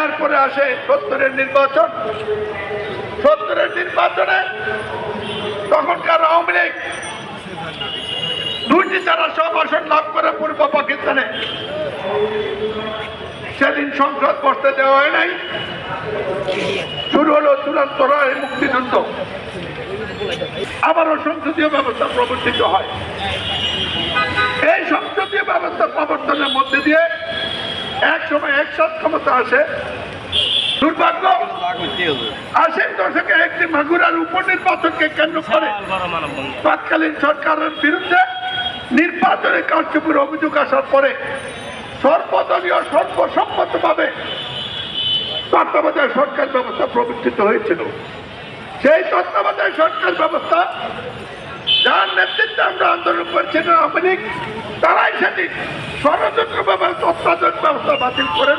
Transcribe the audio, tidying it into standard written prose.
এরপরে আসে ৭০-এর নির্বাচন। ৭০-এর নির্বাচনে তখনকার আওয়ামী লীগ ২টি ছাড়া সব আসন লাভ করে পূর্ব পাকিস্তানে। সেদিন সংসদ বসতে দেওয়া হয় নাই। শুরু হলো চূড়ান্ত রায় মুক্তিযুদ্ধ। আবারও সংসদীয় ব্যবস্থা প্রবর্তিত হয়। এই সংসদীয় ব্যবস্থা প্রবর্তনের মধ্যে দিয়ে এক সময় একসাথ ক্ষমতা আসে। দুর্ভাগ্য ৮০ দশকে একটি মাগুরার উপনির্বাচনকে কেন্দ্র করে তৎকালীন সরকারের বিরুদ্ধে নির্বাচনের কারচুপির অভিযোগ আসার পরে সর্বদলীয় সর্বসম্মতভাবে তত্ত্বাবধায়ক সরকার ব্যবস্থা প্রতিষ্ঠিত হয়েছিল। সেই তত্ত্বাবধায়ক সরকার ব্যবস্থা যার নেতৃত্বে আমরা আন্দোলন করছিলাম আওয়ামী লীগ, তারাই সেটি ষড়যন্ত্রভাবে তত্ত্বাবধায়ক ব্যবস্থা বাতিল করে